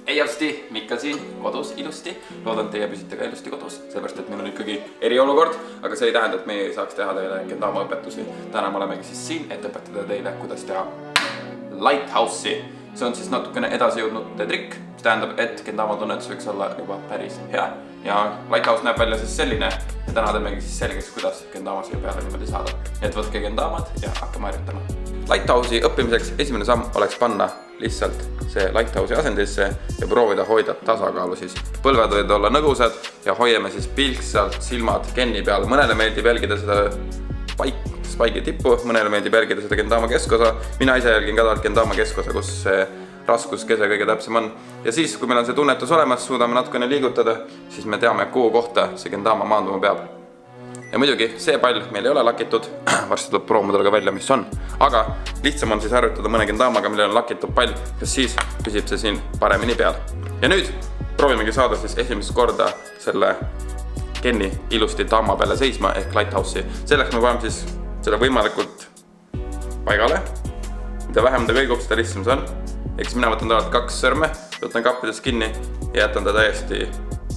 Ei jõusti, Mikkel siin kodus ilusti. Loodan, teie püsite ka ilusti kodus, sellepärast et meil on ikkagi eriolukord, aga see ei tähenda, et me ei saaks teha teile kendama õpetusi. Täna me olemegi siis siin, et õpetada teile, kuidas teha lighthouse'i. See on siis natukene edasi jõudnud trikk, mis tähendab, et kendama tunnetus võiks olla juba päris hea. Ja lighthouse näeb välja siis selline ja täna teemegi siis selgeks, kuidas kendama siia peale niimoodi saada. Et võtke kendamad ja hakkame harjutama. Lighthouse'i õppimiseks esimene samm oleks panna lihtsalt see lighthouse'i asendisse ja proovida hoida tasakaalu siis. Põlved võid olla nõgusad ja hoiame siis pilksalt silmad kenni peal. Mõnele meeldib jälgida seda spike'i tippu, mõnele meeldib jälgida seda kendama keskosa. Mina ise jälgin ka kendama keskosa, kus see raskuskese kõige täpsem on. Ja siis, kui meil on see tunnetus olemas, suudame natukene liigutada, siis me teame, kuhu kohta see kendama maanduma peab. Ja muidugi, see pall meil ei ole lakitud, varsti tuleb proomudele ka välja, mis on. Aga lihtsam on siis harjutada mõne kendamaga, millel on lakitud pall, kas siis püsib see siin paremini peal. Ja nüüd proovimegi saada siis esimest korda selle kenni ilusti dama peale seisma ehk lighthouse'i. Selleks me paneme siis selle võimalikult paigale. Mida vähem ta kõigub, seda lihtsam see on. Ehk siis mina võtan tavaliselt 2 sõrme, võtan kappidest kinni ja jätan ta täiesti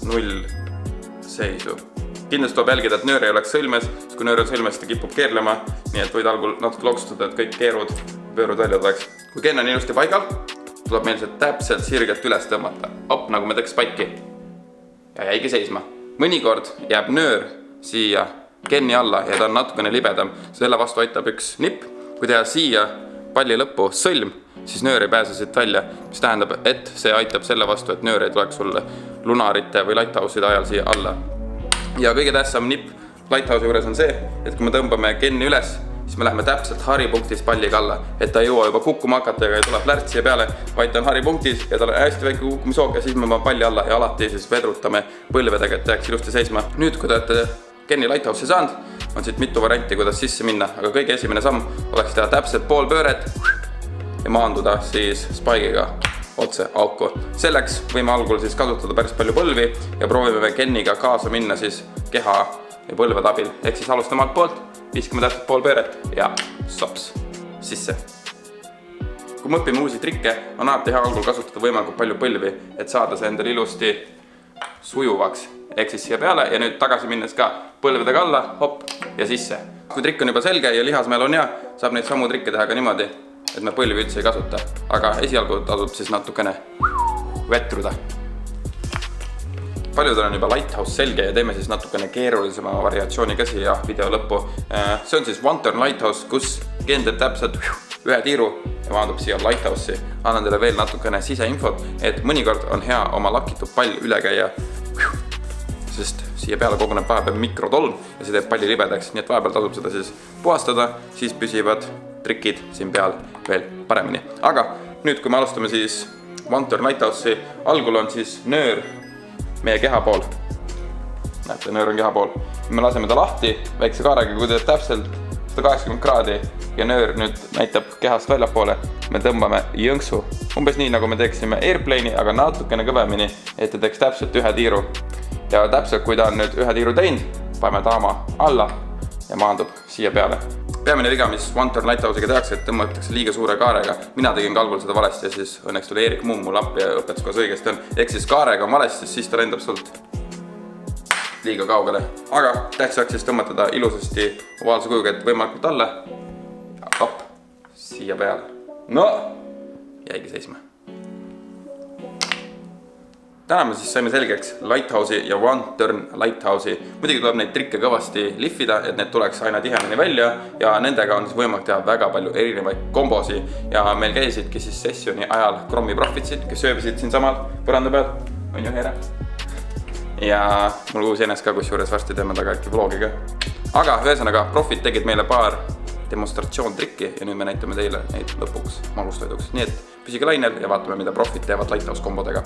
0 seisu. Kindlasti tuleb jälgida, et nöör ei oleks sõlmes, sest kui nöör on sõlmes, ta kipub keerlema, nii et võid algul natuke loksutada, et kõik keerud, pöörud välja tuleks. Kui kenn on ilusti paigal, tuleb meil see täpselt sirgelt üles tõmmata. Op, nagu me teeks paiki. Ja jäigi seisma. Mõnikord jääb nöör siia kenni alla ja ta on natukene libedam. Selle vastu aitab üks nipp. Kui teha siia palli lõppu sõlm, siis nöör ei pääse siit välja, mis tähendab, et see aitab selle vastu, et nöör ei tuleks sulle lunarite või lighthouse'ide ajal siia alla. Ja kõige tähtsam nipp lighthouse'i juures on see, et kui me tõmbame kenni üles, siis me läheme täpselt haripunktis palliga alla, et ta ei jõua juba kukkuma hakata ja ei tule plärts siia peale, vaid ta on haripunktis ja tal on hästi väike kukkumishoog ja siis me paneme palli alla ja alati siis vedrutame põlvedega, et jääks ilusti seisma. Nüüd, kui te olete kenni lighthouse'i saanud, on siit mitu varianti, kuidas sisse minna, aga kõige esimene samm oleks teha täpselt pool pööret ja maanduda siis spike'iga otse auku. Selleks võime algul siis kasutada päris palju põlvi ja proovime kenniga kaasa minna siis keha ja põlvede abil. Ehk siis alustame alt poolt, viskame täpselt pool pööret ja sops sisse. Kui me õpime uusi trikke, on alati hea algul kasutada võimalikult palju põlvi, et saada see endale ilusti sujuvaks. Ehk siis siia peale ja nüüd tagasi minnes ka põlvedega alla, hopp ja sisse. Kui trikk on juba selge ja lihasmeel on hea, saab neid samu trikke teha ka niimoodi, et me põlvi üldse ei kasuta, aga esialgu tasub siis natukene vetruda. Paljudel on juba lighthouse selge ja teeme siis natukene keerulisema variatsiooni ka siia video lõppu. See on siis one turn lighthouse, kus kenn teeb täpselt ühe tiiru ja maandub siia lighthouse'i. Annan teile veel natukene siseinfot, et mõnikord on hea oma lakitud pall üle käia, sest siia peale koguneb vahepeal mikrotolm ja see teeb palli libedaks, nii et vahepeal tasub seda siis puhastada, siis püsivad trikid siin peal veel paremini. Aga nüüd, kui me alustame siis one turn lighthouse'i, algul on siis nöör meie keha pool. Näete, nöör on keha pool. Me laseme ta lahti väikse kaarega, kui teeb täpselt 180 kraadi ja nöör nüüd näitab kehast väljapoole. Me tõmbame jõnksu. Umbes nii, nagu me teeksime airplane'i, aga natukene kõvemini, et ta teeks täpselt ühe tiiru. Ja täpselt, kui ta on nüüd ühe tiiru teinud, paneme daama alla ja maandub siia peale. Peamine viga, mis one turn lighthouse'iga tehakse, et tõmmatakse liiga suure kaarega. Mina tegin ka algul seda valesti ja siis õnneks tuli Erik Mumm mul appi ja õpetas, kuidas õigesti on. Ehk siis kaarega on valesti, siis ta lendab sult liiga kaugele. Aga tähtis oleks siis tõmmata ta ilusasti ovaalse kujuga, et võimalikult alla. Ja hopp, siia peale. No, jäigi seisma. Täna me siis saime selgeks lighthouse'i ja one turn lighthouse'i. Muidugi tuleb neid trikke kõvasti lihvida, et need tuleks aina tihemini välja ja nendega on siis võimalik teha väga palju erinevaid kombosi. Ja meil käisidki siis sessioni ajal krommi profitsid, kes sööbisid siin samal põranda peal. On ju heere? Ja mul uus enes ka, kus juures varsti teeme taga äkki vlogi ka. Aga ühesõnaga, profit tegid meile paar demonstratsioontrikki ja nüüd me näitame teile neid lõpuks magustoiduks. Nii et püsige lainel ja vaatame, mida profit teevad lighthouse kombodega.